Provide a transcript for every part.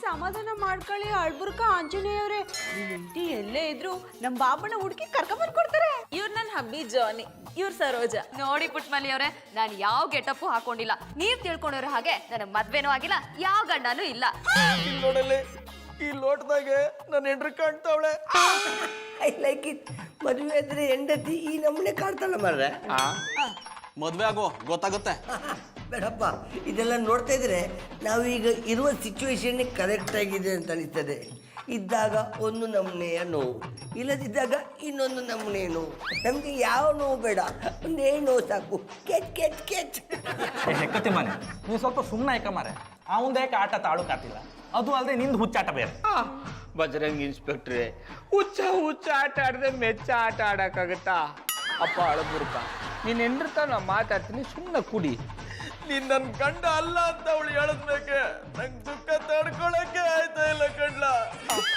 ಸಮಾಧಾನ ಮಾಡ್ಕೊಳ್ಳಿ ಅಳ್ಬುರ್ಕ ಆಂಜನೇಯವ್ರೆ. ನಿಂಟಿ ಎಲ್ಲೇ ಇದ್ರು ನಮ್ ಬಾಬಣ್ಣ ಹುಡುಕಿ ಕರ್ಕೊಂಡ್ ಕೊಡ್ತಾರೆ. ಇವ್ರು ನನ್ನ ಹಬ್ಬಿ ಜಾನಿ, ಇವ್ರು ಸರೋಜ. ನೋಡಿ ಪುಟ್ಮಲಿ ಅವ್ರೆ, ನಾನು ಯಾವ ಗೆಟಪ್ಪು ಹಾಕೊಂಡಿಲ್ಲ. ನೀವ್ ತಿಳ್ಕೊಂಡಿರೋ ಹಾಗೆ ನನಗ್ ಮದ್ವೆನೂ ಆಗಿಲ್ಲ, ಯಾವ ಗಂಡನೂ ಇಲ್ಲ. ನೋಡಲ್ಲಿ ಈ ಲೋಟದಾಗೆ ನನ್ನ ಹೆಂಡ್ರಿ ಕಾಣ್ತಾವಳೆ. I like it. ಮದುವೆ ಆದ್ರೆ ಹೆಂಡತಿ ಈ ನಮ್ಮನೆ ಕಾಣ್ತಾಳ ಮಾರ್ರೆ. ಮದ್ವೆ ಆಗೋ ಗೊತ್ತಾಗುತ್ತೆ. ಬೇಡಪ್ಪ, ಇದೆಲ್ಲ ನೋಡ್ತಾ ಇದ್ರೆ ನಾವೀಗ ಇರುವ ಸಿಚುವೇಶನ್ ಕರೆಕ್ಟ್ ಆಗಿದೆ ಅಂತ ಅನಿಸ್ತದೆ. ಇದ್ದಾಗ ಒಂದು ನಮೂನೆಯ ನೋವು, ಇಲ್ಲದಿದ್ದಾಗ ಇನ್ನೊಂದು ನಮೂನೆಯ ನೋವು. ನಮಗೆ ಯಾವ ನೋವು ಬೇಡ, ಒಂದೇ ನೋವು ಸಾಕು. ಕೆಚ್ ಕೆಚ್ ಕೆಚ್. ಹೆಕ್ಕತಿ ಮನೆ ನೀವು ಸ್ವಲ್ಪ ಸುಮ್ಮನೆ ಆಯ್ಕ ಮಾರೆ. ಅವಂದೇಕೆ ಆಟ ತಾಳುಕಾತಿಲ್ಲ, ಅದು ಅಲ್ಲದೆ ನಿಂದು ಹುಚ್ಚಾಟ ಬೇರೆ. ಬಜರಂಗ್ ಇನ್ಸ್ಪೆಕ್ಟ್ರೆ, ಹುಚ್ಚ ಆಟ ಆಡದೆ ಮೆಚ್ಚ ಆಟ ಆಡಕ್ಕಾಗತ್ತಾ? ಅಪ್ಪ ಅಳಬುರ್ಕ, ನೀನ್ ಹೆಂಡ್ರತ ನಾ ಮಾತಾಡ್ತೀನಿ, ಸುಮ್ಮನೆ ಕುಡಿ. ನೀನ್ ನನ್ ಗಂಡ ಅಲ್ಲ ಅಂತ ಅವಳು ಹೇಳಿದ್ಮೇಕೆ ನಂಗೆ ದುಃಖ ತಡ್ಕೊಳಕ್ಕೆ ಆಯ್ತಾ ಇಲ್ಲ ಕಣ್ಲ.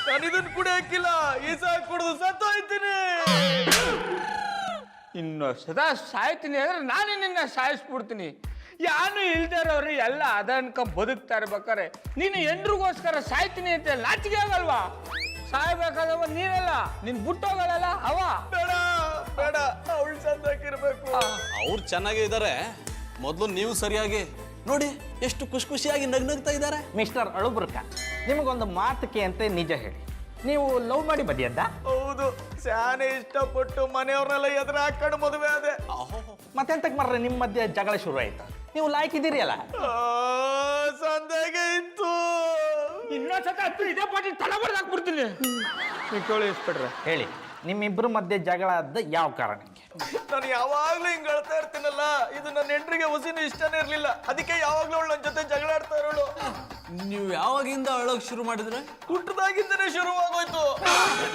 ನಾನು ಇದನ್ ಕುಡಿಯಕ್ಕಿಲ್ಲ, ಈಸ ಕುಡಿದು ಸತ್ತೋಯ್ತೀನಿ. ಇನ್ನು ಸದಾ ಸಾಯ್ತೀನಿ ಅಂದ್ರೆ ನಾನೇ ನಿನ್ನ ಸಾಯಿಸ್ಬಿಡ್ತೀನಿ. ಯಾನು ಇಲ್ದಿರೋರು ಎಲ್ಲ ಅದ ಅನ್ಕ ಬದುಕ್ತಾ ಇರ್ಬೇಕಾರೆ ನೀನು ಹೆಂಡ್ರಿಗೋಸ್ಕರ ಸಾಯ್ತೀನಿ ಅಂತ ನಾಚಿಕೆ ಆಗಲ್ವಾ? ಸಾಯ್ಬೇಕಾದವ ನೀನಲ್ಲ, ನಿನ್ ಬುಟ್ಟೋಗಲ್ಲ ಅವ. ಬೇಡ ಬೇಡ, ಅವಳು ಚಂದಾಗಿರ್ಬೇಕು. ಅವ್ರು ಚೆನ್ನಾಗೇ ಇದ್ದಾರೆ, ಮೊದಲು ನೀವು ಸರಿಯಾಗಿ ನೋಡಿ. ಎಷ್ಟು ಖುಷಿಯಾಗಿ ನಗ್ನಗ್ತಾ ಇದ್ದಾರೆ. ಮಿಸ್ಟರ್ ಅಳುಬುರ್ಕ, ನಿಮಗೊಂದು ಮಾತುಕೆ ಅಂತ ನಿಜ ಹೇಳಿ, ನೀವು ಲವ್ ಮಾಡಿ ಬದಿಯದ್ದ? ಹೌದು, ಶಾನೆ ಇಷ್ಟಪಟ್ಟು ಮನೆಯವ್ರನ್ನೆಲ್ಲ ಎದುರು ಹಾಕೊಂಡು ಮದುವೆ ಆದೆ. ಮತ್ತೆಂತಕ್ಕೆ ಮರ್ರೆ ನಿಮ್ಮ ಮಧ್ಯೆ ಜಗಳ ಶುರು ಆಯ್ತು? ನೀವು ಲಾಯ್ಕಿದ್ದೀರಿ ಅಲ್ಲ? ಸಂದೇಗೆ ಇತ್ತು. ಇನ್ನೊಂದ್ಸತ ಇದೇ ಪಾಟಿ ತಲೆ ಬರ್ದಾಕ್ಬಿಡ್ತೀನಿ. ನೀವು ಕೇಳಿ ಇಸ್ಬಿಟ್ರೆ ಹೇಳಿ, ನಿಮ್ಮಿಬ್ರ ಮಧ್ಯೆ ಜಗಳ ಆದ ಯಾವ ಕಾರಣಕ್ಕೆ? ನಾನು ಯಾವಾಗ್ಲೂ ಹಿಂಗ್ ಹೇಳ್ತಾ ಇರ್ತೀನಲ್ಲ, ಇದು ನನ್ನ ಹೆಂಡ್ರಿಗೆ ಹುಸಿನೂ ಇಷ್ಟನೇ ಇರ್ಲಿಲ್ಲ. ಅದಕ್ಕೆ ಯಾವಾಗ್ಲೂ ಅವಳು ನನ್ನ ಜೊತೆ ಜಗಳ ಆಡ್ತಾ ಇರೋಳು. ನೀವು ಯಾವಾಗಿಂದ ಅಳೋಕ್ ಶುರು ಮಾಡಿದ್ರೆ? ಹುಟ್ಟದಾಗಿಂದನೇ ಶುರುವಾಗೋಯ್ತು.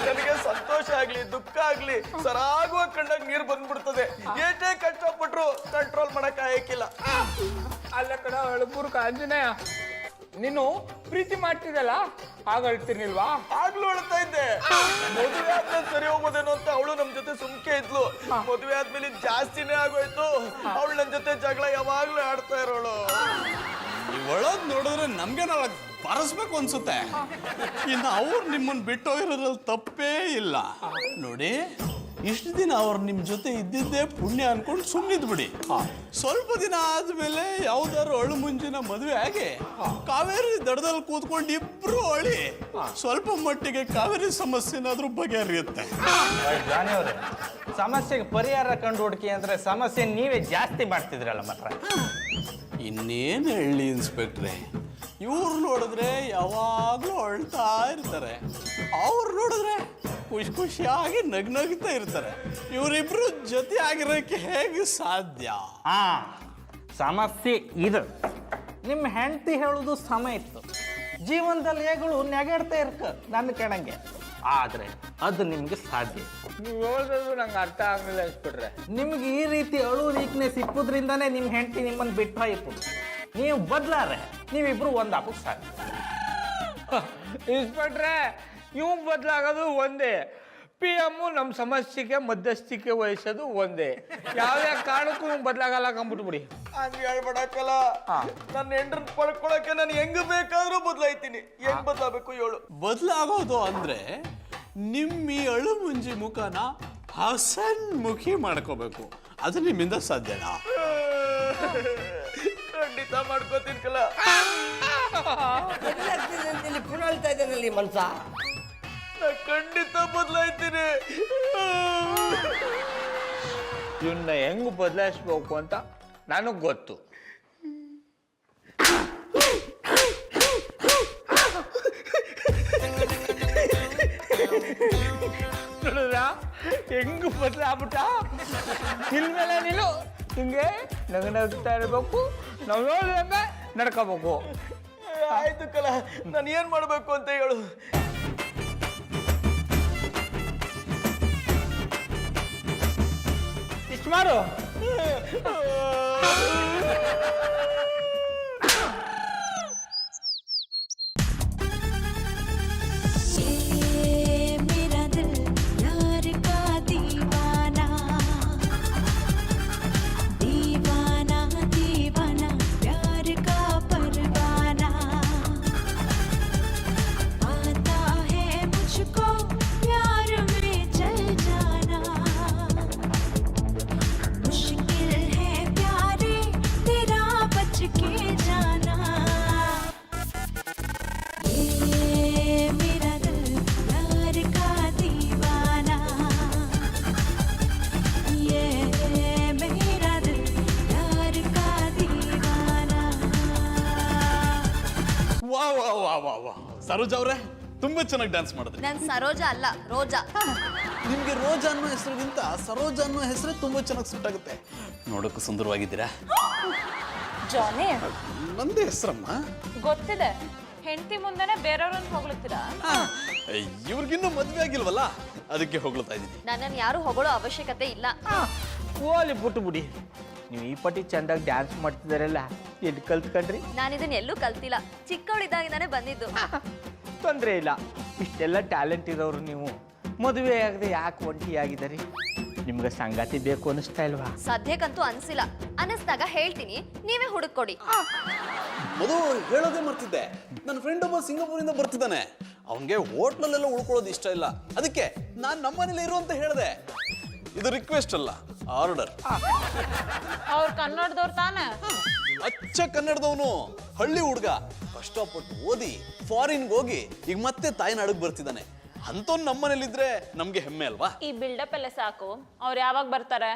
ನನಗೆ ಸಂತೋಷ ಆಗ್ಲಿ ದುಃಖ ಆಗ್ಲಿ ಸರಾಗುವ ಕಣ್ಣಾಗ ನೀರು ಬಂದ್ಬಿಡ್ತದೆ. ಏಟೇ ಕಷ್ಟಪಟ್ರು ಕಂಟ್ರೋಲ್ ಮಾಡಕ್ ಆಯಕ್ಕಿಲ್ಲ. ಅಲ್ಲ ಕಣ ಅಳಬುರ್ಕ ಆಂಜನೇಯ, ನೀನು ಪ್ರೀತಿ ಮಾಡ್ತಿದ್ದಲ್ಲ, ಆಗ ಅಳ್ತೀನಿಲ್ವಾ? ಆಗ್ಲೂ ಅಳ್ತಾ ಇದ್ದೆ. ಮದುವೆ ಆದ್ಮೇಲೆ ಸರಿ ಹೋಗೋದೇನೋ ಅಂತ ಅವಳು ನಮ್ ಜೊತೆ ಸುಮ್ಕೆ ಇದ್ಲು. ಮದುವೆ ಆದ್ಮೇಲೆ ಜಾಸ್ತಿನೇ ಆಗೋಯ್ತು. ಅವಳು ನನ್ ಜೊತೆ ಜಗಳ ಯಾವಾಗ್ಲೂ ಆಡ್ತಾ ಇರೋಳು. ಒಳಗ್ ನೋಡಿದ್ರೆ ನಮ್ಗೆ ನಾಳೆ ಬರಸ್ಬೇಕು ಅನ್ಸುತ್ತೆ. ಇನ್ನು ಅವ್ರು ನಿಮ್ಮನ್ನ ಬಿಟ್ಟು ಹೋಗಿರೋದ್ರಲ್ಲಿ ತಪ್ಪೇ ಇಲ್ಲ. ನೋಡಿ, ಇಷ್ಟು ದಿನ ಅವ್ರು ನಿಮ್ಮ ಜೊತೆ ಇದ್ದಿದ್ದೇ ಪುಣ್ಯ ಅನ್ಕೊಂಡು ಸುಮ್ಮನಿದ್ ಬಿಡಿ. ಸ್ವಲ್ಪ ದಿನ ಆದ್ಮೇಲೆ ಯಾವ್ದಾದ್ರು ಅಳು ಮುಂಚಿನ ಮದುವೆ ಆಗಿ ಕಾವೇರಿ ದಡದಲ್ಲಿ ಕೂತ್ಕೊಂಡು ಇಬ್ರು ಅಳಿ ಸ್ವಲ್ಪ ಮಟ್ಟಿಗೆ ಕಾವೇರಿ ಸಮಸ್ಯೆನಾದ್ರೂ ಬಗೆಹರಿಯುತ್ತೆ. ಜಾನಿಯವ್ರೆ, ಸಮಸ್ಯೆಗೆ ಪರಿಹಾರ ಕಂಡು ಹುಡುಕಿ ಅಂದ್ರೆ ಸಮಸ್ಯೆ ನೀವೇ ಜಾಸ್ತಿ ಮಾಡ್ತಿದ್ರಲ್ಲ ಮಾತ್ರ. ಇನ್ನೇನು ಹೇಳಿ ಇನ್ಸ್ಪೆಕ್ಟ್ರೆ, ಇವ್ರು ನೋಡಿದ್ರೆ ಯಾವಾಗಲೂ ಅಳ್ತಾ ಇರ್ತಾರೆ, ಅವ್ರು ನೋಡಿದ್ರೆ ಖುಷಿಯಾಗಿ ನಗ್ನಗ್ತಾ ಇರ್ತಾರೆ. ಇವರಿಬ್ರು ಜೊತೆ ಆಗಿರೋಕ್ಕೆ ಹೇಗೆ ಸಾಧ್ಯ? ಸಮಸ್ಯೆ ಇದು. ನಿಮ್ಮ ಹೆಂಡತಿ ಹೇಳೋದು ಸಮ ಇತ್ತು. ಜೀವನದಲ್ಲಿ ಹೇಗಳು ನೆಗಾಡ್ತಾ ಇರ್ಕ ನನ್ನ ಕೆಣಂಗೆ, ಆದ್ರೆ ಅದು ನಿಮ್ಗೆ ಸಾಧ್ಯ. ನೀವು ಹೇಳಿದ್ರು ನಂಗೆ ಅರ್ಥ ಆಗ್ಲಿಲ್ಲ ಇಸ್ಬಿಟ್ರೆ. ನಿಮ್ಗೆ ಈ ರೀತಿ ಅಳು ವೀಕ್ನೆಸ್ ಇಪ್ಪದ್ರಿಂದಾನೇ ನಿಮ್ಮ ಹೆಂಡತಿ ನಿಮ್ಮನ್ನು ಬಿಟ್ಟು ಹೋಯ್ತು. ನೀವು ಬದ್ಲಾರೆ ನೀವಿಬ್ರು ಒಂದು ಹಬ್ಬಕ್ಕೆ ಸಾಧ್ಯ. ಇಸ್ಬಿಟ್ರೆ ಇವ್ ಬದಲಾಗೋದು ಒಂದೇ, PM ನಮ್ಮ ಸಮಸ್ಯೆಗೆ ಮಧ್ಯಸ್ಥಿಕೆ ವಹಿಸೋದು ಒಂದೇ. ಯಾವುದೇ ಕಾರಣಕ್ಕೂ ಬದಲಾಗಲ್ಲ ಕಂಬಿಟ್ಬಿಡಿ. ಹಂಗೆ ಹೇಳ್ಬೇಡಕ್ಕಲ್ಲ. ನನ್ನ ಹೆಂಡ್ರನ್ನ ಪಡ್ಕೊಳಕ್ಕೆ ನಾನು ಹೆಂಗ್ ಬೇಕಾದ್ರೂ ಬದಲಾಯ್ತೀನಿ. ಹೆಂಗ್ ಬದಲಾಗಬೇಕು ಹೇಳು? ಬದಲಾಗೋದು ಅಂದ್ರೆ ನಿಮ್ಮ ಈ ಅಳು ಮುಂಜಿ ಮುಖನ ಹಸನ್ಮುಖಿ ಮಾಡ್ಕೋಬೇಕು. ಅದು ನಿಮ್ಮಿಂದ ಸಾಧ್ಯನಾ? ಖಂಡಿತ ಮಾಡ್ಕೋತೀನಿ ಕಲ. ಪುನಃ ಹೇಳ್ತಾ ಇದ್ದೇನಲ್ಲಿ ಮನ್ಸ. ಖಂಡಿತ ಬದಲಾಯ್ತೀನಿ. ಇವನ್ನ ಹೆಂಗ್ ಬದಲಾಯಿಸ್ಬೇಕು ಅಂತ ನನಗ್ ಗೊತ್ತು. ನೋಡಿದ್ರ ಹೆಂಗ್ ಬದಲಾಗ್ಬಿಟ್ಟ? ಇನ್ಮೇಲೆ ನೀನು ಹಿಂಗೆ ನಗ್ತಾ ಇರ್ಬೇಕು, ನಾವು ನೋಡಿದಂಗೆ ನಡ್ಕೋಬೇಕು. ಆಯ್ತು ಕಲ, ನಾನು ಏನ್ ಮಾಡ್ಬೇಕು ಅಂತ ಹೇಳು. ಇಷ್ಟು ಮಾಡು. ಸರೋಜ ಅವ್ರೆ ತುಂಬಾ ಚೆನ್ನಾಗಿ ಡ್ಯಾನ್ಸ್ ಮಾಡಿದ್ರಿ. ನನ್ ಸರೋಜಾ ಅಲ್ಲ, ರೋಜಾ. ನಿಮ್ಗೆ ರೋಜಾ ಅನ್ನೋ ಹೆಸರಿಗಿಂತ ಸರೋಜಾ ಅನ್ನೋ ಹೆಸರೇ ತುಂಬಾ ಚೆನ್ನಾಗಿ ಸೂಟ್ ಆಗುತ್ತೆ. ನೋಡೋಕ್ಕೂ ಸುಂದರವಾಗಿದ್ದೀರಾ. ಜಾನಿ, ನಂದೇ ಹೆಸರಮ್ಮ. ಗೊತ್ತಿದೆ, ಹೆಂಡತಿ ಮುಂದೆನೆ ಬೇರೆಯವ್ರನ್ನ ಹೊಗಳ್ತೀರಾ? ಇವ್ರಿಗಿನ್ನೂ ಮದ್ವೆ ಆಗಿಲ್ವಲ್ಲ, ಅದಕ್ಕೆ ಹೊಗಳ್ತಾ ಇದ್ದೀನಿ. ನನ್ನನ್ನು ಯಾರು ಹೊಗಳೋ ಅವಶ್ಯಕತೆ ಇಲ್ಲ. ಓಲಿ ಬಿಟ್ಟು ಬಿಡಿ. ನೀವು ಈ ಪಟ್ಟಿ ಚೆಂದಾಗಿ ಡ್ಯಾನ್ಸ್ ಮಾಡ್ತಿದ್ದಾರಲ್ಲ, ಎಲ್ಲಿ ಕಲ್ತ್ಕೊಂಡ್ರಿ? ನಾನು ಇದನ್ನ ಎಲ್ಲೂ ಕಲ್ತಿಲ್ಲ, ಚಿಕ್ಕವಳಿದ್ದಾಗಿಂದಾನೆ ಬಂದಿದ್ದು. ತೊಂದರೆ ಇಲ್ಲ, ಇಷ್ಟೆಲ್ಲ ಟ್ಯಾಲೆಂಟ್ ಇರೋರು ನೀವು ಮದುವೆ ಆಗದೆ ಯಾಕೆ ಒಂಟಿಯಾಗಿದ್ದೀರಿ? ನಿಮ್ಗೆ ಸಂಗಾತಿ ಬೇಕು ಅನ್ನಿಸ್ತಾ ಇಲ್ವಾ? ಸದ್ಯಕ್ಕಂತೂ ಅನ್ಸಿಲ್ಲ, ಅನಿಸ್ದಾಗ ಹೇಳ್ತೀನಿ, ನೀವೇ ಹುಡುಕೊಡಿ. ಮಧು, ಹೇಳೋದೇ ಮರ್ತಿದ್ದೆ. ನನ್ನ ಫ್ರೆಂಡ್ ಒಬ್ಬ ಸಿಂಗಾಪುರಿಂದ ಬರ್ತಿದ್ದಾನೆ. ಅವನಿಗೆ ಹೋಟ್ಲಲ್ಲೆಲ್ಲ ಉಳ್ಕೊಳ್ಳೋದು ಇಷ್ಟ ಇಲ್ಲ, ಅದಕ್ಕೆ ನಾನು ನಮ್ಮನೇಲಿ ಇರು ಅಂತ ಹೇಳಿದೆ. ಇದು ರಿಕ್ವೆಸ್ಟ್ ಅಲ್ಲ, ಆರ್ಡರ್. ಅವ್ರು ಕನ್ನಡದವ್ರು ತಾನೆ? ಅಚ್ಚ ಕನ್ನಡದವನು, ಹಳ್ಳಿ ಹುಡುಗ, ಕಷ್ಟಪಟ್ಟು ಓದಿ ಫಾರಿನ್ಗೆ ಹೋಗಿ ಈಗ ಮತ್ತೆ ತಾಯಿನಾಡಿಗೆ ಬರ್ತಿದ್ದಾನೆ. ಅಂತವ್ನು ನಮ್ಮನೇಲಿದ್ರೆ ನಮ್ಗೆ ಹೆಮ್ಮೆ ಅಲ್ವಾ? ಈ ಬಿಲ್ಡಪ್ ಎಲ್ಲ ಸಾಕು, ಅವ್ರು ಯಾವಾಗ ಬರ್ತಾರೆ?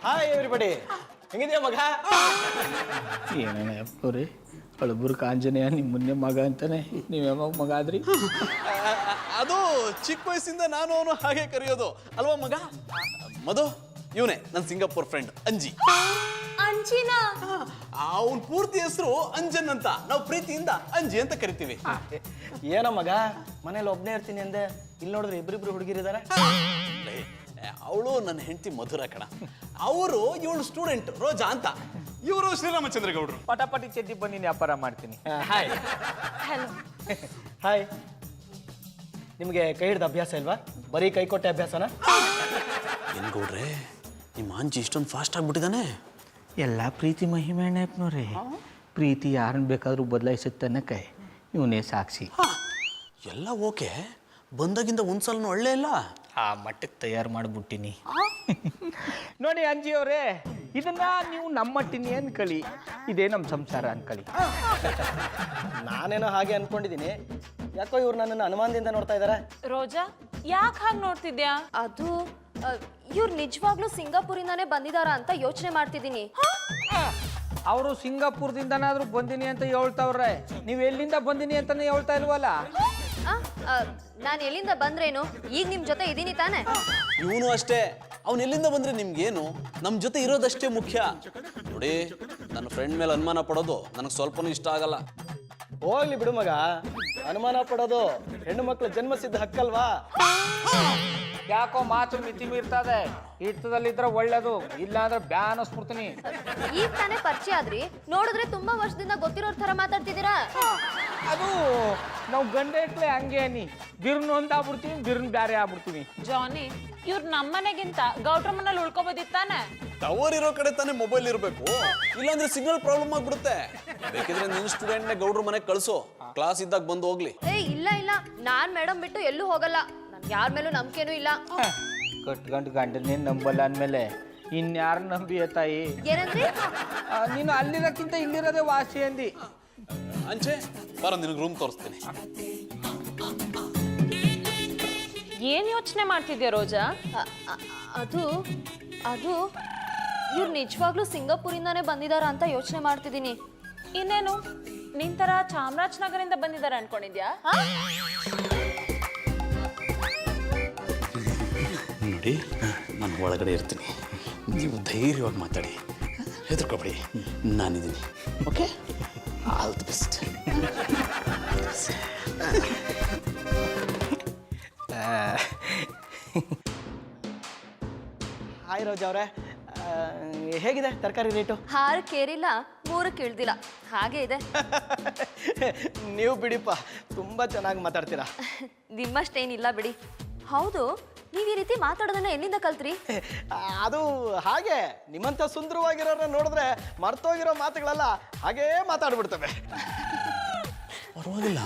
ಹಾಯ್ ಎವ್ರಿಬಡಿ, ಹೆಂಗಿದ್ಯಾ ಮಗ? ಏನೇನ ಅಪ್ಪವ್ರಿ, ಕಳಬುರ್ ಕಾಂಜನೇಯ ನಿಮ್ಮನ್ನೇ ಮಗ ಅಂತಾನೆ, ನೀವು ಯಾವಾಗ ಮಗ ಆದ್ರಿ? ಅದು ಚಿಕ್ಕ ವಯಸ್ಸಿಂದ ನಾನು ಅವನು ಹಾಗೆ ಕರೆಯೋದು ಅಲ್ವಾ ಮಗ? ಮಧು, ಇವನೇ ನನ್ನ ಸಿಂಗಾಪುರ್ ಫ್ರೆಂಡ್ ಅಂಜಿ. ಅಂಚಿನಾ? ಅವನ್ ಪೂರ್ತಿ ಹೆಸರು ಅಂಜನ್ ಅಂತ, ನಾವು ಪ್ರೀತಿಯಿಂದ ಅಂಜಿ ಅಂತ ಕರಿತೀವಿ. ಏನೋ ಮಗ, ಮನೇಲಿ ಒಬ್ನೇ ಇರ್ತೀನಿ ಅಂದೆ, ಇಲ್ಲಿ ನೋಡಿದ್ರೆ ಇಬ್ರಿಬ್ರು ಹುಡುಗಿರಿದ್ದಾರೆ. ಅವಳು ನನ್ನ ಹೆಂಡತಿ ಮಧುರ ಕಣ. ಅವರು ಇವಳು ಸ್ಟೂಡೆಂಟ್ ರೋಜಾ ಅಂತ. ಇವರು ಶ್ರೀರಾಮಚಂದ್ರ ಗೌಡ್ರು. ಪಟಾಪಟಿ ಚೆದ್ದಿ ಬನ್ನಿ, ವ್ಯಾಪಾರ ಮಾಡ್ತೀನಿ. Hi hi. ನಿಮಗೆ ಕೈ ಹಿಡ್ದ ಅಭ್ಯಾಸ ಇಲ್ವಾ? ಬರೀ ಕೈ ಕೊಟ್ಟೆ ಅಭ್ಯಾಸನ? ಏನ್ ಗೌಡ್ರೆ, ನಿಮ್ಮ ಅಂಜಿ ಇಷ್ಟೊಂದು ಫಾಸ್ಟ್ ಆಗ್ಬಿಟ್ಟಿದ್ದಾನೆ? ಎಲ್ಲ ಪ್ರೀತಿ ಮಹಿಮೆ ಅಣ್ಣಪ್ಪನವ್ರೆ. ಪ್ರೀತಿ ಯಾರನ್ನ ಬೇಕಾದ್ರೂ ಬದಲಾಯಿಸುತ್ತನ್ನಕ್ಕೆ ಇವನೇ ಸಾಕ್ಷಿ. ಎಲ್ಲ ಓಕೆ, ಬಂದಾಗಿಂದ ಒಂದ್ಸಲನೂ ಒಳ್ಳೆ ಇಲ್ಲ. ಆ ಮಟ್ಟಕ್ಕೆ ತಯಾರು ಮಾಡಿಬಿಟ್ಟಿನಿ. ನೋಡಿ ಅಂಜಿ ಅವರೇ, ಇದನ್ನ ನೀವು ನಮ್ಮ ಮಟ್ಟಿನಿ ಅನ್ಕಳಿ, ಇದೇ ನಮ್ಮ ಸಂಸಾರ ಅನ್ಕಳಿ. ನಾನೇನೋ ಹಾಗೆ ಅನ್ಕೊಂಡಿದ್ದೀನಿ, ಯಾಕೋ ಇವ್ರು ನನ್ನನ್ನು ಅನುಮಾನದಿಂದ ನೋಡ್ತಾ ಇದ್ದಾರೆ. ರೋಜಾ, ಯಾಕೆ ಹಾಗೆ ನೋಡ್ತಿದ್ಯಾ? ಅದು ಇವ್ರು ನಿಜವಾಗ್ಲೂ ಸಿಂಗಾಪುರಿಂದಾನೇ ಬಂದಿದಾರ ಅಂತ ಯೋಚನೆ ಮಾಡ್ತಿದ್ದೀನಿ. ಅವರು ಸಿಂಗಾಪುರದಿಂದನಾದ್ರೂ ಬಂದಿನಿ ಅಂತ ಹೇಳ್ತಾವ್ರೆ, ನೀವು ಎಲ್ಲಿಂದ ಬಂದಿನಿ ಅಂತಾನೆ ಹೇಳ್ತಾ ಇಲ್ವಲ್ಲ? ನಾನು ಎಲ್ಲಿಂದ ಬಂದ್ರೇನು, ಈಗ ನಿಮ್ ಜೊತೆ ಇದೀನಿ ತಾನೆ. ಇವನು ಅಷ್ಟೇ, ಅವನು ಎಲ್ಲಿಂದ ಬಂದ್ರೆ ನಿಮ್ಗೇನು, ನಮ್ಮ ಜೊತೆ ಇರೋದಷ್ಟೇ ಮುಖ್ಯ. ನೋಡಿ, ನನ್ನ ಫ್ರೆಂಡ್ ಮೇಲೆ ಅನುಮಾನ ಪಡೋದು ನನಗೆ ಸ್ವಲ್ಪನೂ ಇಷ್ಟ ಆಗಲ್ಲ. ಹೋಗ್ಲಿ ಬಿಡು ಮಗ, ಅನುಮಾನ ಪಡೋದು ಹೆಣ್ಣು ಮಕ್ಕಳು ಜನ್ಮಸಿದ್ಧ ಹಕ್ಕಲ್ವಾ? ಯಾಕೋ ಮಾತು ಮಿತಿ ಮೀರ್ತದೆ. ಹಿಡಿತದಲ್ಲಿದ್ರೆ ಒಳ್ಳೇದು, ಇಲ್ಲ ಅಂದ್ರೆ ಬ್ಯಾನ್ ಅನ್ಸ್ಬಿಡ್ತೀನಿ. ಈಗ ತಾನೇ ಪರಿಚಯ ಆದ್ರಿ, ನೋಡಿದ್ರೆ ತುಂಬಾ ವರ್ಷದಿಂದ ಗೊತ್ತಿರೋರ್ ತರ ಮಾತಾಡ್ತಿದ್ದೀರಾ. ಅದು ನಾವು ಗಂಡ ಇಟ್ಲೆ ಹಂಗೆ ನೀ ಬಿರ್ನ್ ಒಂದಾಗ್ಬಿಡ್ತೀವಿ, ಬಿರ್ನ್ ಬ್ಯಾರೆ ಆಗ್ಬಿಡ್ತೀವಿ. ಜಾನಿ, ಇವ್ರು ನಮ್ಮನೆಗಿಂತ ಗೌಡ್ರ ಮನೇಲಿ ಉಳ್ಕೊಬೋದಿತ್ತಾನೆ? ಟವರ್ ಇರೋ ಕಡೆ ತಾನೇ ಮೊಬೈಲ್ ಇರಬೇಕು, ಇಲ್ಲಾಂದ್ರೆ ಸಿಗ್ನಲ್ ಪ್ರಾಬ್ಲಮ್ ಆಗ್ಬಿಡುತ್ತೆ. ಬೇಕಿದ್ರೆ ನಿನ್ನ ಸ್ಟೂಡೆಂಟ್ನೇ ಗೌಡ್ರ ಮನೆಗೆ ಕಳ್ಸು, ಕ್ಲಾಸ್ ಇದ್ದಾಗ ಬಂದು ಹೋಗ್ಲಿ. ಇಲ್ಲ ಇಲ್ಲ, ನಾನ್ ಮೇಡಮ್ ಬಿಟ್ಟು ಎಲ್ಲೂ ಹೋಗಲ್ಲ, ನನ್ಗೆ ಯಾರ ಮೇಲೂ ನಂಬಿಕೆನೂ ಇಲ್ಲ. ಕಟ್ಗಂಡು ಗಂಡನೇ ನಂಬಲ್ಲ ಅಂದಮೇಲೆ ಇನ್ಯಾರು ನಂಬಿಯ ತಾಯಿ? ಏನಂದ್ರಿ? ನೀನು ಅಲ್ಲಿರೋಕ್ಕಿಂತ ಇಲ್ಲಿರೋದೇ ವಾಸಿ ಅಂದಿ. ಅಂಚೆ ಬರ, ನಿನಗೆ ರೂಮ್ ತೋರಿಸ್ತೀನಿ. ಏನ್ ಯೋಚನೆ ಮಾಡ್ತಿದ್ಯಾ ರೋಜಾ? ಅದು ಅದು ಇವ್ರು ನಿಜವಾಗ್ಲೂ ಸಿಂಗಾಪುರಿಂದಾನೇ ಬಂದಿದಾರ ಅಂತ ಯೋಚನೆ ಮಾಡ್ತಿದ್ದೀನಿ. ಇನ್ನೇನು, ನಿನ್ ತರ ಚಾಮರಾಜನಗರಿಂದ ಬಂದಿದ್ದಾರೆ ಅನ್ಕೊಂಡಿದ್ಯಾ? ನೋಡಿ, ನಾನು ಒಳಗಡೆ ಇರ್ತೀನಿ, ನೀವು ಧೈರ್ಯವಾಗಿ ಮಾತಾಡಿ, ಹೆದರ್ಕೊಬೇಡಿ, ನಾನಿದ್ದೀನಿ. Okay, all the best. Hi Roja ಅವರೇ, ಹೇಗಿದೆ ತರಕಾರಿ ರೇಟು? 6ಕ್ಕೆ ಏರಿಲ್ಲ, 3ಕ್ಕೆ ಇಳ್ದಿಲ್ಲ, ಹಾಗೆ ಇದೆ. ನೀವು ಬಿಡಿಪ್ಪ, ತುಂಬ ಚೆನ್ನಾಗಿ ಮಾತಾಡ್ತೀರಾ. ನಿಮ್ಮಷ್ಟೇನಿಲ್ಲ ಬಿಡಿ. ಹೌದು, ನೀವು ಈ ರೀತಿ ಮಾತಾಡೋದನ್ನ ಎಲ್ಲಿಂದ ಕಲ್ತ್ರಿ? ಅದು ಹಾಗೆ, ನಿಮ್ಮಂಥ ಸುಂದರವಾಗಿರೋರನ್ನ ನೋಡಿದ್ರೆ ಮರ್ತೋಗಿರೋ ಮಾತುಗಳೆಲ್ಲ ಹಾಗೇ ಮಾತಾಡ್ಬಿಡ್ತವೆ. ಪರವಾಗಿಲ್ಲ,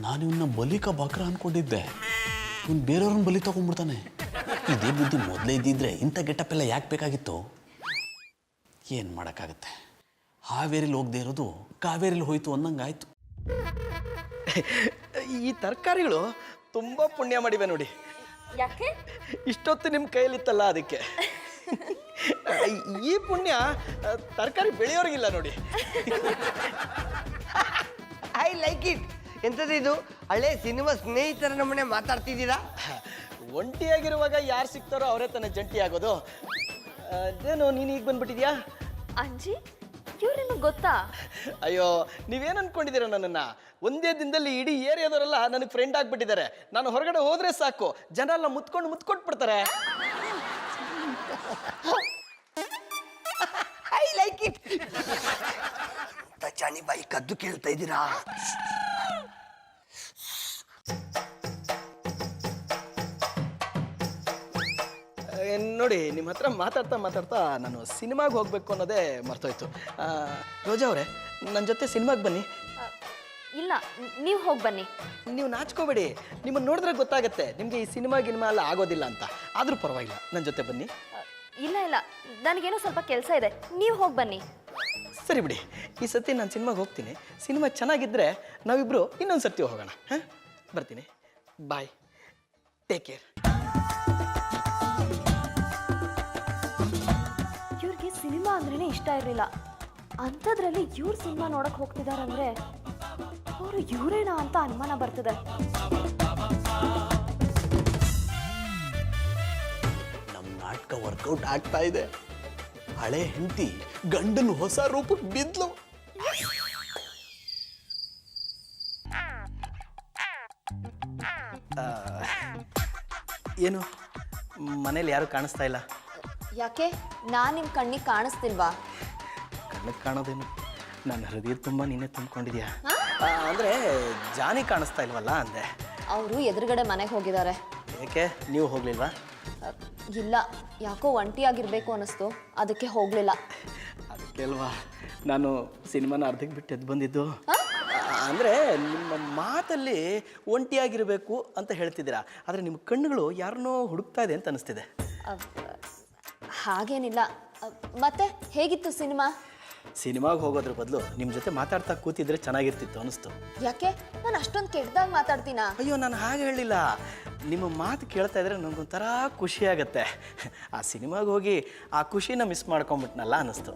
ನಾನು ಇವನ್ನ ಬಲಿಕ ಬಾಕ್ರ ಅನ್ಕೊಂಡಿದ್ದೆ. ಇವನು ಬೇರೆಯವ್ರನ್ನ ಬಲಿ ತಗೊಂಡ್ಬಿಡ್ತಾನೆ. ಇದೇ ಬುದ್ಧಿ ಮೊದಲೇ ಇದ್ದಿದ್ರೆ ಇಂಥ ಗೆಟಪ್ ಎಲ್ಲ ಯಾಕೆ ಬೇಕಾಗಿತ್ತು? ಏನು ಮಾಡೋಕ್ಕಾಗತ್ತೆ, ಹಾವೇರಿಲಿ ಹೋಗದೆ ಇರೋದು ಕಾವೇರಿಲಿ ಹೋಯ್ತು ಅನ್ನಂಗಾಯ್ತು. ಈ ತರಕಾರಿಗಳು ತುಂಬ ಪುಣ್ಯ ಮಾಡಿವೆ ನೋಡಿ. ಯಾಕೆ? ಇಷ್ಟೊತ್ತು ನಿಮ್ಮ ಕೈಯಲ್ಲಿತ್ತಲ್ಲ ಅದಕ್ಕೆ. ಈ ಪುಣ್ಯ ತರಕಾರಿ ಬೆಳೆಯೋರಿಗಿಲ್ಲ ನೋಡಿ. I like it. ಎಂಥದ್ದು ಇದು ಹಳೆ ಸಿನಿಮಾ ಸ್ನೇಹಿತರ ನಮ್ಮನೆ ಮಾತಾಡ್ತಿದ್ದೀರಾ? ಒಂಟಿಯಾಗಿರುವಾಗ ಯಾರು ಸಿಗ್ತಾರೋ ಅವರೇ ತಾನೇ ಜಂಟಿ ಆಗೋದು. ಅದೇನು ನೀನು ಈಗ ಬಂದ್ಬಿಟ್ಟಿದ್ಯಾ? ಅಂಜಿ, ಇವ್ರು ನಿಮಗೆ ಗೊತ್ತಾ? ಅಯ್ಯೋ, ನೀವೇನು ಅನ್ಕೊಂಡಿದ್ದೀರ ನನ್ನನ್ನು? ಒಂದೇ ದಿನದಲ್ಲಿ ಇಡೀ ಏರಿಯಾದವರೆಲ್ಲ ನನಗೆ ಫ್ರೆಂಡ್ ಆಗಿಬಿಟ್ಟಿದ್ದಾರೆ. ನಾನು ಹೊರಗಡೆ ಹೋದ್ರೆ ಸಾಕು, ಜನ ಎಲ್ಲ ಮುತ್ಕೊಟ್ಬಿಡ್ತಾರೆ. I like it. ಜಾನಿ ಬಾಯಿ ಕದ್ದು ಕೇಳ್ತಾ ಇದ್ದೀರಾ? ನೋಡಿ, ನಿಮ್ಮ ಹತ್ರ ಮಾತಾಡ್ತಾ ನಾನು ಸಿನಿಮಾಗೆ ಹೋಗ್ಬೇಕು ಅನ್ನೋದೇ ಮರ್ತೋಯ್ತು. ರೋಜಾ ಅವರೇ, ನನ್ನ ಜೊತೆ ಸಿನಿಮಾಗೆ ಬನ್ನಿ. ಇಲ್ಲ, ನೀವು ಹೋಗಿ ಬನ್ನಿ. ನೀವು ನಾಚ್ಕೋಬೇಡಿ, ನಿಮ್ಮನ್ನು ನೋಡಿದ್ರೆ ಗೊತ್ತಾಗತ್ತೆ ನಿಮಗೆ ಈ ಸಿನಿಮಾ ಎಲ್ಲ ಆಗೋದಿಲ್ಲ ಅಂತ. ಆದರೂ ಪರವಾಗಿಲ್ಲ, ನನ್ನ ಜೊತೆ ಬನ್ನಿ. ಇಲ್ಲ, ನನಗೇನೋ ಸ್ವಲ್ಪ ಕೆಲಸ ಇದೆ, ನೀವು ಹೋಗಿ ಬನ್ನಿ. ಸರಿ ಬಿಡಿ, ಈ ಸತಿ ನಾನು ಸಿನಿಮಾಗೆ ಹೋಗ್ತೀನಿ. ಸಿನಿಮಾ ಚೆನ್ನಾಗಿದ್ದರೆ ನಾವಿಬ್ಬರು ಇನ್ನೊಂದು ಸರ್ತಿ ಹೋಗೋಣ. ಹಾಂ, ಬರ್ತೀನಿ. ಬಾಯ್, ಟೇಕ್ ಕೇರ್. ಇವ್ರಿಗೆ ಸಿನಿಮಾ ಅಂದ್ರೇ ಇಷ್ಟ ಇರಲಿಲ್ಲ. ಅಂಥದ್ರಲ್ಲಿ ಇವ್ರು ಸಿನಿಮಾ ನೋಡಕ್ಕೆ ಹೋಗ್ತಿದಾರಂದ್ರೆ ಅವರು ಇವರೇನಾ ಅಂತ ಅನುಮಾನ ಬರ್ತದೆ. ನಮ್ಮ ನಾಟಕ ವರ್ಕೌಟ್ ಆಗ್ತಾ ಇದೆ. ಹಳೆ ಹೆಂಡತಿ ಗಂಡನ ಹೊಸ ರೂಪಕ್ಕೆ ಬಿದ್ಲು. ಏನು ಮನೇಲಿ ಯಾರು ಕಾಣಿಸ್ತಾ ಇಲ್ಲ? ಯಾಕೆ, ನಾನು ನಿಮ್ಮ ಕಣ್ಣಿಗೆ ಕಾಣಿಸ್ತಿಲ್ವಾ? ಕಣ್ಣಿಗೆ ಕಾಣೋದೇನು, ನನ್ನ ಹೃದಯ ತುಂಬ ನೀನೇ ತುಂಬಿಕೊಂಡಿದ್ಯಾ. ಅಂದರೆ ಜಾನಿ ಕಾಣಿಸ್ತಾ ಇಲ್ವಲ್ಲ ಅಂದೆ. ಅವರು ಎದುರುಗಡೆ ಮನೆಗೆ ಹೋಗಿದ್ದಾರೆ. ಏಕೆ, ನೀವು ಹೋಗ್ಲಿಲ್ವಾ? ಇಲ್ಲ, ಯಾಕೋ ಒಂಟಿಯಾಗಿರ್ಬೇಕು ಅನ್ನಿಸ್ತು, ಅದಕ್ಕೆ ಹೋಗಲಿಲ್ಲ. ಅದಕ್ಕೆ ಅಲ್ವಾ ನಾನು ಸಿನಿಮಾನ ಅರ್ಧಕ್ಕೆ ಬಿಟ್ಟು ಎದ್ದು ಬಂದಿದ್ದು. ಅಂದರೆ ನಿಮ್ಮ ಮಾತಲ್ಲಿ ಒಂಟಿಯಾಗಿರಬೇಕು ಅಂತ ಹೇಳ್ತಿದ್ದೀರಾ, ಆದರೆ ನಿಮ್ಮ ಕಣ್ಣುಗಳು ಯಾರನ್ನೋ ಹುಡುಕ್ತಾ ಇದೆ ಅಂತ ಅನಿಸ್ತಿದೆ. ಹಾಗೇನಿಲ್ಲ. ಮತ್ತೆ ಹೇಗಿತ್ತು ಸಿನಿಮಾ? ಸಿನಿಮಾಗೆ ಹೋಗೋದ್ರ ಬದಲು ನಿಮ್ಮ ಜೊತೆ ಮಾತಾಡ್ತಾ ಕೂತಿದ್ರೆ ಚೆನ್ನಾಗಿರ್ತಿತ್ತು ಅನಿಸ್ತು. ಯಾಕೆ, ನಾನು ಅಷ್ಟೊಂದು ಕೆಟ್ಟದಾಗ ಮಾತಾಡ್ತೀನಾ? ಅಯ್ಯೋ, ನಾನು ಹಾಗೆ ಹೇಳಿಲ್ಲ. ನಿಮ್ಮ ಮಾತು ಕೇಳ್ತಾ ಇದ್ರೆ ನನಗೊಂಥರ ಖುಷಿ ಆಗತ್ತೆ. ಆ ಸಿನಿಮಾಗೆ ಹೋಗಿ ಆ ಖುಷಿನ ಮಿಸ್ ಮಾಡ್ಕೊಂಬಿಟ್ನಲ್ಲ ಅನ್ನಿಸ್ತು.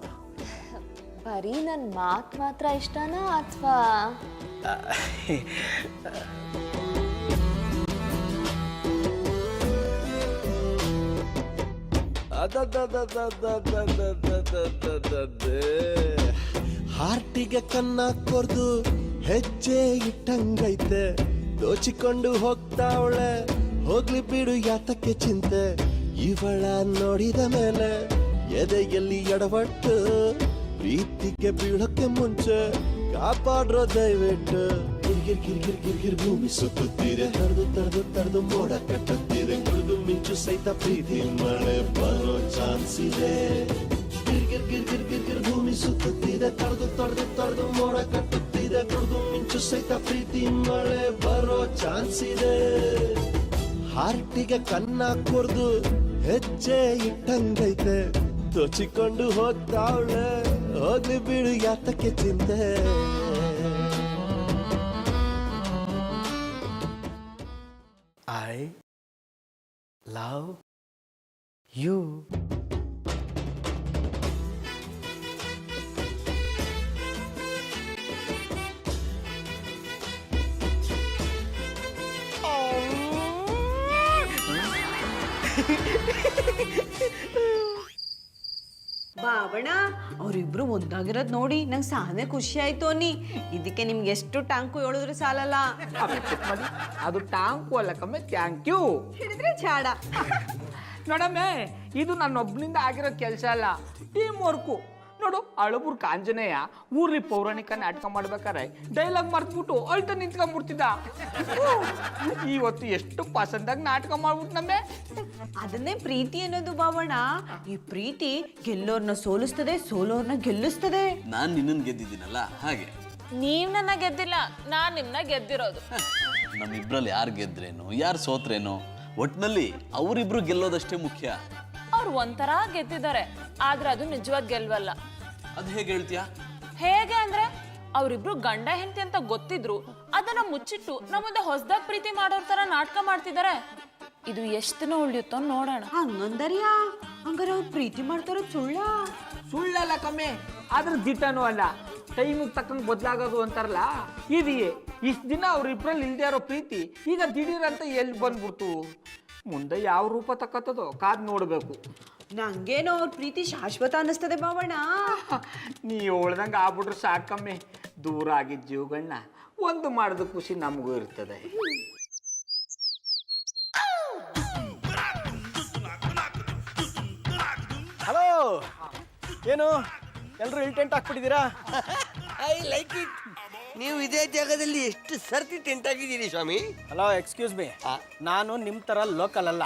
ಬರೀ ನನ್ನ ಮಾತು ಮಾತ್ರ ಇಷ್ಟನಾ ಅಥವಾ? ಹಾರ್ಟಿಗೆ ಕನ್ನ ಕೊರ್ದು ಹೆಜ್ಜೆ ಇಟ್ಟಂಗೈತೆ, ದೋಚಿಕೊಂಡು ಹೋಗ್ತಾವಳೆ, ಹೋಗ್ಲಿ ಬಿಡು ಯಾತಕ್ಕೆ ಚಿಂತೆ, ಇವಳ ನೋಡಿದ ಮೇಲೆ ಎದೆಯಲ್ಲಿ ಎಡವಟ್ಟು, ಪ್ರೀತಿಗೆ ಬೀಳೋಕ್ಕೆ ಮುಂಚೆ ಕಾಪಾಡ್ರೋ ದಯವಿಟ್ಟು. ಗಿರ್ಗಿರ್ ಗಿರ್ಗಿರ್ ಗಿರ್ಗಿರ್ ಭೂಮಿ ಸುತ್ತುತ್ತಿದೆ, ತಡೆದು ಮೋಡ ಕಟ್ಟುತ್ತಿದೆ, ಕುಡಿದು ಮಿಂಚು ಸಹಿತ ಪ್ರೀತಿ ಮಳೆ ಬರೋ ಚಾನ್ಸ್ ಇದೆ. ಗಿರ್ಗಿರ್ ಗಿರ್ಗಿರ್ ಗಿರ್ಗಿರ್ ಭೂಮಿ ಸುತ್ತುತ್ತಿದೆ, ತಡೆದು ಮೋಡ ಕಟ್ಟುತ್ತಿದೆ, ಕುಡಿದು ಮಿಂಚು ಸಹಿತ ಪ್ರೀತಿ ಮಳೆ ಬರೋ ಚಾನ್ಸ್ ಇದೆ. ಹಾರ್ಟಿಗೆ ಕನ್ನ ಕೊರ್ದು ಹೆಜ್ಜೆ ಇಟ್ಟಂಗೈತೆ, ದೋಚಿಕೊಂಡು ಹೋಗ್ತಾವಳೆ, ಹೋಗ್ಲಿ ಬಿಡು ಯಾತಕ್ಕೆ ಚಿಂತೆ. I love you. ಬಾವಣ, ಅವರಿಬ್ರು ಒಂದಾಗಿರೋದು ನೋಡಿ ನಂಗೆ ಸಾನೆ ಖುಷಿ ಆಯ್ತು ಅನ್ನಿ. ಇದಕ್ಕೆ ನಿಮ್ಗೆ ಎಷ್ಟು ಟ್ಯಾಂಕು ಹೇಳಿದ್ರು ಸಾಲಲ್ಲ. ಅದು ಟ್ಯಾಂಕು ಅಲ್ಲ ಕಮ್ಮಿ, ಥ್ಯಾಂಕ್ ಯು ಹಿಡಿದ್ರೆ ಚಾಡ. ನೋಡಮ್ಮೆ, ಇದು ನನ್ನೊಬ್ಬನಿಂದ ಆಗಿರೋ ಕೆಲಸ ಅಲ್ಲ, ಟೀಮ್ ವರ್ಕು. ನೋಡು, ಅಳಬುರ್ಕ ಆಂಜನೇಯ ಊರ್ಲಿ ಪೌರಾಣಿಕ ನಾಟಕ ಮಾಡ್ಬೇಕಾರೆ ಡೈಲಾಗ್ ಮರ್ತ್ಬಿಟ್ಟು ಅಳ್ತ ನಿಂತ್ಕೊಂಡ್ಬಿಡ್ತಿದ್ದ. ಇವತ್ತು ಎಷ್ಟು ಪಸಂದಾಗಿ ನಾಟಕ ಮಾಡ್ಬಿಟ್ಟು ನಮ್ಮೆ. ಅದನ್ನೇ ಪ್ರೀತಿ ಅನ್ನೋದು ಬಾವಣ್ಣ. ಈ ಪ್ರೀತಿ ಗೆಲ್ಲೋರ್ನ ಸೋಲಿಸ್ತದೆ, ಸೋಲೋರ್ನ ಗೆಲ್ಲಿಸ್ತದೆ. ನಾನು ನಿನ್ನನ್ನು ಗೆದ್ದಿದ್ದೀನಲ್ಲ ಹಾಗೆ. ನೀವ್ ನನ್ನ ಗೆದ್ದಿಲ್ಲ, ನಾನ್ ನಿಮ್ನ ಗೆದ್ದಿರೋದು. ನಮ್ಮಿಬ್ರಲ್ಲಿ ಯಾರು ಗೆದ್ರೇನು ಯಾರು ಸೋತ್ರೇನು, ಒಟ್ನಲ್ಲಿ ಅವರಿಬ್ರು ಗೆಲ್ಲೋದಷ್ಟೇ ಮುಖ್ಯ. ಅವ್ರು ಒಂಥರ ಗೆದ್ದಿದ್ದಾರೆ, ಆದ್ರೆ ಅದು ನಿಜವಾದ ಗೆಲ್ವಲ್ಲ. ಅದು ಹೇಗೆ ಹೇಳ್ತೀಯಾ? ಹೇಗೆ ಅಂದ್ರೆ, ಅವ್ರಿಬ್ರು ಗಂಡ ಹೆಂಡತಿ ಅಂತ ಗೊತ್ತಿದ್ರು ಅದನ್ನ ಮುಚ್ಚಿಟ್ಟು ನಮ್ಮ ಮುಂದೆ ಹೊಸದಾಗಿ ಪ್ರೀತಿ ಮಾಡೋರ್ ತರ ನಾಟಕ ಮಾಡ್ತಿದ್ದಾರೆ. ಇದು ಎಷ್ಟು ದಿನ ಉಳಿಯುತ್ತೋ ನೋಡೋಣ. ಹಂಗಂದರ್ಯಾ ಹಂಗಾರ ಅವ್ರು ಪ್ರೀತಿ ಮಾಡ್ತಾರ ಸುಳ್ಳ? ಸುಳ್ಳಲ್ಲ ಕಮ್ಮಿ, ಆದ್ರೆ ದಿಟ್ಟನೂ ಅಲ್ಲ. ಟೈಮಿಗೆ ತಕ್ಕಂಗೆ ಬದಲಾಗೋದು ಅಂತಾರಲ್ಲ, ಇದೆಯೇ ಇಷ್ಟು ದಿನ ಅವ್ರಿಬ್ರಲ್ಲಿ ಇಲ್ದೇ ಇರೋ ಪ್ರೀತಿ ಈಗ ದಿಢೀರಂತ ಎಲ್ಲಿ ಬಂದ್ಬಿಡ್ತು. ಮುಂದೆ ಯಾವ ರೂಪ ತಕ್ಕತ್ತದೋ ಕಾದ್ ನೋಡಬೇಕು. ನಂಗೇನೋ ಅವ್ರ ಪ್ರೀತಿ ಶಾಶ್ವತ ಅನ್ನಿಸ್ತದೆ ಬಾವಣ್ಣ. ನೀ ಹೇಳ್ದಂಗೆ ಆಗ್ಬಿಟ್ರೆ ಸಾಕಮ್ಮಿ. ದೂರ ಆಗಿದ್ದ ಜೀವಗಳನ್ನ ಒಂದು ಮಾಡಿದ ಖುಷಿ ನಮಗೂ ಇರ್ತದೆ. ಹಲೋ, ಏನು ಎಲ್ಲರೂ ಇಲ್ಟೆಂಟ್ ಹಾಕ್ಬಿಟ್ಟಿದ್ದೀರಾ? I like it. ನೀವು ಇದೇ ಜಾಗದಲ್ಲಿ ಎಷ್ಟು ಸರ್ತಿ ಟೆಂಟ್ ಆಗಿದ್ದೀರಿ ಸ್ವಾಮಿ? ಹಲೋ, ಎಕ್ಸ್ಕ್ಯೂಸ್ ಮೀ, ನಾನು ನಿಮ್ಮ ಥರ ಲೋಕಲ್ ಅಲ್ಲ,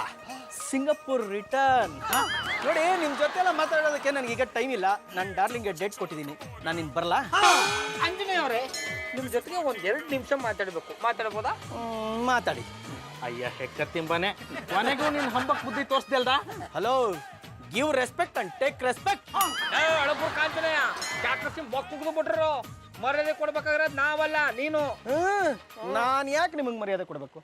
ಸಿಂಗಪುರ್ ರಿಟರ್ನ್. ನೋಡಿ, ನಿಮ್ಮ ಜೊತೆ ಎಲ್ಲ ಮಾತಾಡೋದಕ್ಕೆ ನನಗೀಗ ಟೈಮ್ ಇಲ್ಲ. ನನ್ನ ಡಾರ್ಲಿಂಗ್ಗೆ ಡೇಟ್ ಕೊಟ್ಟಿದ್ದೀನಿ, ನಾನು ಇನ್ನು ಬರಲ್ಲ. ಆಂಜನೇಯ ಅವರೇ, ನಿಮ್ಮ ಜೊತೆಗೆ ಒಂದು 2 ನಿಮಿಷ ಮಾತಾಡಬೇಕು. ಮಾತಾಡ್ಬೋದಾ? ಮಾತಾಡಿ. ಅಯ್ಯ ಹೆಕ್ಕತ್ತಿಂಬನೆ, ಕೊನೆಗೂ ನಿನ್ ಹಂಬಕ್ ಬುದ್ಧಿ ತೋರಿಸ್ದೆ ಅಲ್ದ? Hello, give respect and take respect. ಅಳಪುರ್ ಕಾಂಚನಯ್ಯ ಕ್ಯಾಕ್ರಸಿ ಬೊಕ್ಕುಗ್ದು ಬಿಟ್ರು. ಮರ್ಯಾದೆ ಕೊಡ್ಬೇಕಾಗಿರೋದು ನಾವಲ್ಲ, ನೀನು. ನಾನು ಯಾಕೆ ನಿಮಗೆ ಮರ್ಯಾದೆ ಕೊಡಬೇಕು?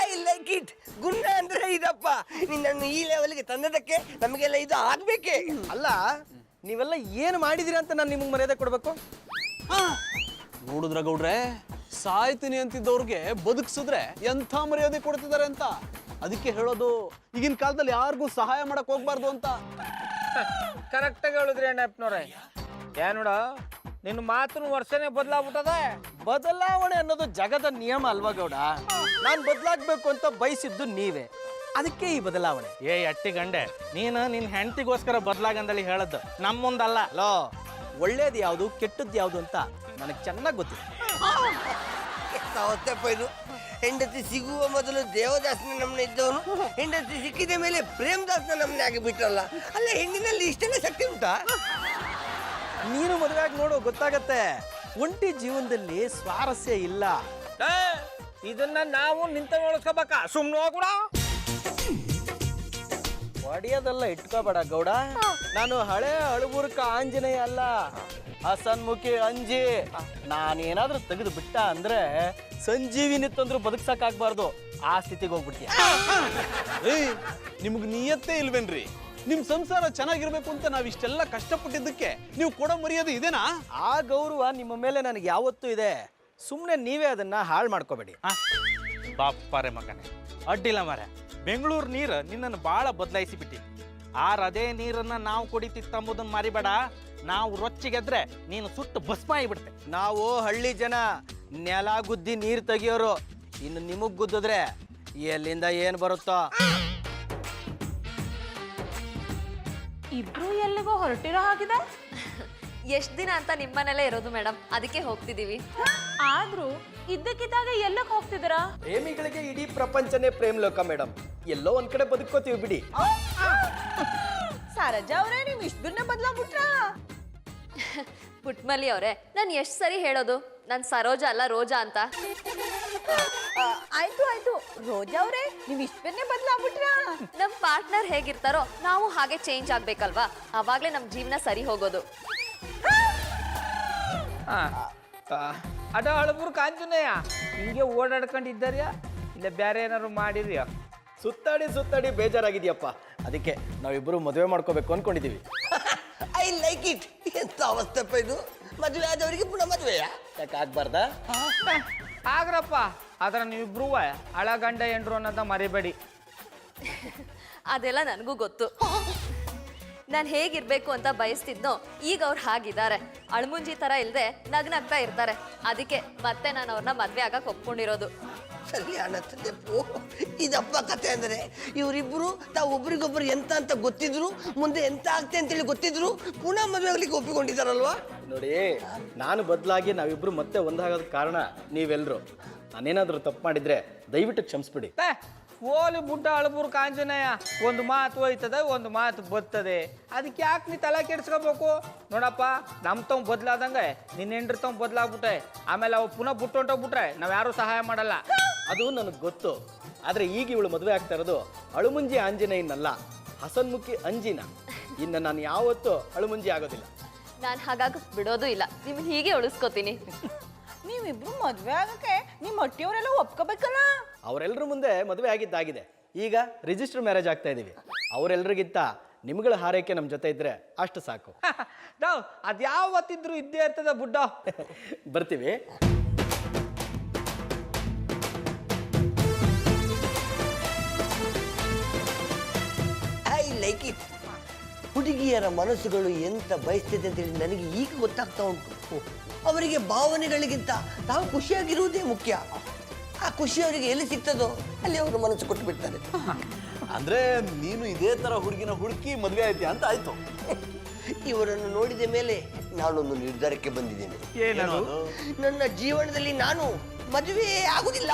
I like it. ಗುಂಡ ಅಂದ್ರೆ ಇದಪ್ಪ. ನಿನ್ನನ್ನು ಈ ಲೆವೆಲ್ಗೆ ತಂದದಕ್ಕೆ ನಮಗೆಲ್ಲ ಇದು ಆಗ್ಬೇಕೇ. ಅಲ್ಲ, ನೀವೆಲ್ಲ ಏನು ಮಾಡಿದಿರಿ ಅಂತ ನಾನು ನಿಮಗೆ ಮರ್ಯಾದೆ ಕೊಡಬೇಕು? ನೋಡಿದ್ರ ಗೌಡ್ರೆ, ಸಾಯ್ತೀನಿ ಅಂತಿದ್ದವ್ರಿಗೆ ಬದುಕಿಸಿದ್ರೆ ಎಂಥ ಮರ್ಯಾದೆ ಕೊಡ್ತಿದ್ದಾರೆ ಅಂತ. ಅದಕ್ಕೆ ಹೇಳೋದು, ಈಗಿನ ಕಾಲದಲ್ಲಿ ಯಾರಿಗೂ ಸಹಾಯ ಮಾಡಕ್ ಹೋಗ್ಬಾರ್ದು ಅಂತ. ಕರೆಕ್ಟಾಗಿ ಹೇಳಿದ್ರಿ ಅಣ್ಣಪ್ಪನವ್ರೆ. ನೋಡ, ನಿನ್ನ ಮಾತನ್ನು ವರ್ಷನೇ ಬದಲಾಗ್ಬಿಟ್ಟದೆ. ಬದಲಾವಣೆ ಅನ್ನೋದು ಜಗದ ನಿಯಮ ಅಲ್ವಾ ಗೌಡ? ನಾನು ಬದಲಾಗಬೇಕು ಅಂತ ಬಯಸಿದ್ದು ನೀವೇ, ಅದಕ್ಕೆ ಈ ಬದಲಾವಣೆ. ಏ ಅಟ್ಟಿ ಗಂಡೆ, ನೀನು ನಿನ್ನ ಹೆಂಡತಿಗೋಸ್ಕರ ಬದಲಾಗಂದಳಿ ಹೇಳದ್ದು, ನಮ್ಮ ಮುಂದಲ್ಲ. ಲೋ, ಒಳ್ಳೇದು ಯಾವುದು ಕೆಟ್ಟದ್ದು ಯಾವುದು ಅಂತ ನನಗೆ ಚೆನ್ನಾಗಿ ಗೊತ್ತಿದೆ. ಹೊತ್ತಪ್ಪ ಇದು. ಹೆಂಡತಿ ಸಿಗುವ ಮೊದಲು ದೇವದಾಸನ ನಮ್ಮನೆ ಇದ್ದವನು ಹೆಂಡತಿ ಸಿಕ್ಕಿದ ಮೇಲೆ ಪ್ರೇಮದಾಸನ ನಮ್ಮನೆ ಆಗಿಬಿಟ್ರಲ್ಲ. ಅಲ್ಲ, ಹೆಣ್ಣಿನಲ್ಲಿ ಇಷ್ಟೆಲ್ಲ ಶಕ್ತಿ ಉಂಟಾ? ನೀನು ಮದುವೆಯಾಗಿ ನೋಡು, ಗೊತ್ತಾಗತ್ತೆ. ಒಂಟಿ ಜೀವನದಲ್ಲಿ ಸ್ವಾರಸ್ಯ ಇಲ್ಲ. ಇದನ್ನ ನಾವು ನಿಂತ ನೋಡ್ಕೋಬೇಕಾ? ಸುಮ್ಮನೆ ಹೋಗ್ಬಿಡ. ಒಡೆಯೋದೆಲ್ಲ ಇಟ್ಕೋಬೇಡ ಗೌಡ. ನಾನು ಹಳೆ ಅಳಬುರ್ಕ ಆಂಜನೇಯ ಅಲ್ಲ, ಹಸನ್ಮುಖಿ ಅಂಜಿ. ನಾನೇನಾದ್ರೂ ತೆಗೆದು ಬಿಟ್ಟ ಅಂದ್ರೆ ಸಂಜೀವಿನಿ ತಂದ್ರು ಬದುಕ್ಸಕ್ಕಾಗ್ಬಾರ್ದು, ಆ ಸ್ಥಿತಿಗೆ ಹೋಗ್ಬಿಡ್ತೀಯ. ಏಯ್, ನಿಮ್ಗೆ ನಿಯತ್ತೇ ಇಲ್ವೇನ್ರಿ? ನಿಮ್ ಸಂಸಾರ ಚೆನ್ನಾಗಿರ್ಬೇಕು ಅಂತ ನಾವ್ ಇಷ್ಟೆಲ್ಲ ಕಷ್ಟಪಟ್ಟಿದ್ದಕ್ಕೆ ನೀವು ಕೊಡೋ ಮರ್ಯಾದೆ ಇದೇನಾ? ಆ ಗೌರವ ನಿಮ್ಮ ಮೇಲೆ ನನಗೆ ಯಾವತ್ತೂ ಇದೆ. ಸುಮ್ಮನೆ ನೀವೇ ಅದನ್ನ ಹಾಳು ಮಾಡ್ಕೋಬೇಡಿ. ಬಾಪ್ಪರೆ ಮಗನೇ, ಅಡ್ಡಿಲ್ಲ ಮಾರೆ. ಬೆಂಗಳೂರು ನೀರು ನಿನ್ನನ್ನು ಭಾಳ ಬದಲಾಯಿಸಿ ಬಿಟ್ಟಿ. ಅದೇ ನೀರನ್ನ ನಾವು ಕುಡಿತಿತ್ತಂಬುದನ್ನ ಮಾರಿಬೇಡ. ನಾವು ರೊಚ್ಚಿಗೆದ್ರೆ ನೀನು ಸುಟ್ಟು ಭಸ್ಮ ಆಗಿಬಿಡ್ತೆ. ನಾವು ಹಳ್ಳಿ ಜನ, ನೆಲ ಗುದ್ದಿ ನೀರು ತೆಗಿಯೋರು. ಇನ್ನು ನಿಮಗ್ ಗುದ್ದಿದ್ರೆ ಎಲ್ಲಿಂದ ಏನು ಬರುತ್ತೋ? ಇಬ್ರು ಎಲ್ಲಿಗೋ ಹೊರಟಿರೋ ಹಾಗಿದೆ. ಎಷ್ಟು ದಿನ ಅಂತ ನಿಮ್ಮನೆಲ್ಲೇ ಇರೋದು ಮೇಡಮ್, ಅದಕ್ಕೆ ಹೋಗ್ತಿದ್ದೀವಿ. ಆದ್ರೂ ಇದ್ದಕ್ಕಿದ್ದಾಗ ಎಲ್ಲಕ್ಕೆ ಹೋಗ್ತಿದ್ದೀರಾ? ಪ್ರೇಮಿಗಳಿಗೆ ಇಡೀ ಪ್ರಪಂಚನೇ ಪ್ರೇಮ್ ಲೋಕ ಮೇಡಮ್. ಎಲ್ಲೋ ಒಂದ್ ಕಡೆ ಬದುಕೋತೀವಿ ಬಿಡಿ. ಸರಜಾ ಅವರೇ, ನೀವು ಇಷ್ಟು ದಿನ ಬದಲಾಗ್ಬಿಟ್ರ? ಪುಟ್ಮಲಿ ಅವರೇ, ನಾನು ಎಷ್ಟು ಸರಿ ಹೇಳೋದು ನಾನು ಸರೋಜಾ ಅಲ್ಲ ರೋಜಾ ಅಂತ. ಆಯ್ತು ಆಯ್ತು, ರೋಜಾ ಅವರೇ, ನೀವು ಇಷ್ಟು ದಿನ ಬದಲಾಗ್ಬಿಟ್ರ? ನಮ್ಮ ಪಾರ್ಟ್ನರ್ ಹೇಗಿರ್ತಾರೋ ನಾವು ಹಾಗೆ ಚೇಂಜ್ ಆಗ್ಬೇಕಲ್ವಾ? ಅವಾಗ್ಲೇ ನಮ್ಮ ಜೀವನ ಸರಿ ಹೋಗೋದು. ಅದ ಅಳಬುರ್ ಕಾಂಚನಯ್ಯ ಹಿಂಗೆ ಓಡಾಡ್ಕೊಂಡಿದ್ದಾರ್ಯಾ ಇಲ್ಲ ಬೇರೆ ಏನಾದ್ರು ಮಾಡಿದ್ಯಾ? ಸುತ್ತಾಡಿ ಸುತ್ತಾಡಿ ಬೇಜಾರಾಗಿದ್ಯಪ್ಪ, ಅದಕ್ಕೆ ನಾವಿಬ್ಬರು ಮದುವೆ ಮಾಡ್ಕೋಬೇಕು ಅನ್ಕೊಂಡಿದೀವಿ. I like it. ಎಂತ ಅವಸ್ಥೆಪ್ಪ ಇದು. ಮದುವೆ ಆದವರಿಗೆ ಪುನಃ ಮದುವೆಯಾ? ಯಾಕೆ ಆಗ್ಬಾರ್ದಾ? ಆಗ್ರಪ್ಪ, ಆದ್ರೆ ನೀವಿಬ್ರು ಹಳ ಗಂಡ ಎಂಡ್ರು ಅನ್ನೋದ ಮರಿಬೇಡಿ. ಅದೆಲ್ಲ ನನಗೂ ಗೊತ್ತು. ನಾನು ಹೇಗಿರ್ಬೇಕು ಅಂತ ಬಯಸ್ತಿದ್ನೋ ಈಗ ಅವ್ರು ಹಾಗಿದ್ದಾರೆ. ಅಳ್ಮುಂಜಿ ಥರ ಇಲ್ಲದೆ ನಗ್ನಗ್ತಾ ಇರ್ತಾರೆ. ಅದಕ್ಕೆ ಮತ್ತೆ ನಾನು ಅವ್ರನ್ನ ಮದುವೆ ಆಗಕ್ಕೆ ಒಪ್ಕೊಂಡಿರೋದು. ಸರಿ ಅನ್ನತ್ತದೆಪ್ಪು. ಇದಪ್ಪ ಕತೆ ಅಂದರೆ ಇವರಿಬ್ಬರು ತಾವು ಒಬ್ರಿಗೊಬ್ರು ಎಂತ ಅಂತ ಗೊತ್ತಿದ್ರು, ಮುಂದೆ ಎಂತ ಆಗ್ತೆ ಅಂತೇಳಿ ಗೊತ್ತಿದ್ರು, ಪುನಃ ಮದುವೆ ಆಗ್ಲಿಕ್ಕೆ ಒಪ್ಪಿಕೊಂಡಿದ್ದಾರಲ್ವಾ? ನೋಡಿ, ನಾನು ಬದಲಾಗಿ ನಾವಿಬ್ರು ಮತ್ತೆ ಒಂದಾಗೋದಕ್ಕೆ ಕಾರಣ ನೀವೆಲ್ಲರೂ. ನಾನೇನಾದ್ರೂ ತಪ್ಪು ಮಾಡಿದ್ರೆ ದಯವಿಟ್ಟು ಕ್ಷಮಿಸ್ಬಿಡಿ. ಓಲಿ ಬುಡ್ಡ ಅಳಬುರ್ ಕಾಂಚನಯ್ಯ, ಒಂದು ಮಾತು ಹೋಯ್ತದೆ, ಒಂದು ಮಾತು ಬರ್ತದೆ. ಅದಕ್ಕೆ ಯಾಕೆ ನೀ ತಲೆ ಕೆಡ್ಸ್ಕೋಬೇಕು? ನೋಡಪ್ಪ, ನಮ್ಮ ತವ್ ಬದಲಾದಂಗೆ ನಿನ್ನ ಹೆಂಡ್ರ ತವ್ ಬದಲಾಗ್ಬಿಟ್ಟೆ. ಆಮೇಲೆ ಅವು ಪುನಃ ಬಿಟ್ಟು ಹೊಂಟೋಗ್ಬಿಟ್ರೆ ನಾವು ಯಾರೂ ಸಹಾಯ ಮಾಡಲ್ಲ. ಅದು ನನಗೆ ಗೊತ್ತು. ಆದರೆ ಈಗ ಇವಳು ಮದುವೆ ಆಗ್ತಾ ಇರೋದು ಅಳುಮುಂಜಿ ಆಂಜನೇಯನಲ್ಲ, ಹಸನ್ಮುಖಿ ಅಂಜಿನ. ಇನ್ನು ನಾನು ಯಾವತ್ತೂ ಅಳುಮುಂಜಿ ಆಗೋದಿಲ್ಲ. ನಾನು ಹಾಗಾಗಿ ಬಿಡೋದು ಇಲ್ಲ, ನಿಮ್ಮನ್ನ ಹೀಗೆ ಉಳಿಸ್ಕೋತೀನಿ. ನೀವಿಬ್ರು ಮದ್ವೆ ಆಗಕ್ಕೆ ನಿಮ್ಮ ಹೊಟ್ಟಿಯವರೆಲ್ಲ ಒಪ್ಕೋಬೇಕಲ್ಲ? ಅವರೆಲ್ಲರ ಮುಂದೆ ಮದುವೆ ಆಗಿದ್ದಾಗಿದೆ. ಈಗ ರಿಜಿಸ್ಟರ್ ಮ್ಯಾರೇಜ್ ಆಗ್ತಾ ಇದೀವಿ. ಅವರೆಲ್ಲರಿಗಿಂತ ನಿಮ್ಗಳ ಹಾರೈಕೆ ನಮ್ಮ ಜೊತೆ ಇದ್ರೆ ಅಷ್ಟು ಸಾಕು. ನಾವು ಅದ್ಯಾವತ್ತಿದ್ರು ಇದ್ದೇ ಇರ್ತದ ಬುಡ್ಡ. ಬರ್ತೀವಿ. I like it. ಹುಡುಗಿಯರ ಮನಸ್ಸುಗಳು ಎಂತ ಬಯಸ್ತಿದೆ ಅಂತೇಳಿ ನನಗೆ ಈಗ ಗೊತ್ತಾಗ್ತಾ ಉಂಟು. ಅವರಿಗೆ ಭಾವನೆಗಳಿಗಿಂತ ತಾವು ಖುಷಿಯಾಗಿರುವುದೇ ಮುಖ್ಯ. ಆ ಖುಷಿ ಅವರಿಗೆ ಎಲ್ಲಿ ಸಿಗ್ತದೋ ಅಲ್ಲಿ ಅವರು ಮನಸ್ಸು ಕೊಟ್ಟು ಬಿಡ್ತಾರೆ. ಅಂದ್ರೆ ನೀನು ಇದೇ ತರ ಹುಡುಗಿನ ಹುಡುಕಿ ಮದುವೆ ಆಯ್ತೀಯ ಅಂತ ಆಯ್ತು. ಇವರನ್ನು ನೋಡಿದ ಮೇಲೆ ನಾನೊಂದು ನಿರ್ಧಾರಕ್ಕೆ ಬಂದಿದ್ದೇನೆ. ಏನದು? ನನ್ನ ಜೀವನದಲ್ಲಿ ನಾನು ಮದುವೆ ಆಗುದಿಲ್ಲ.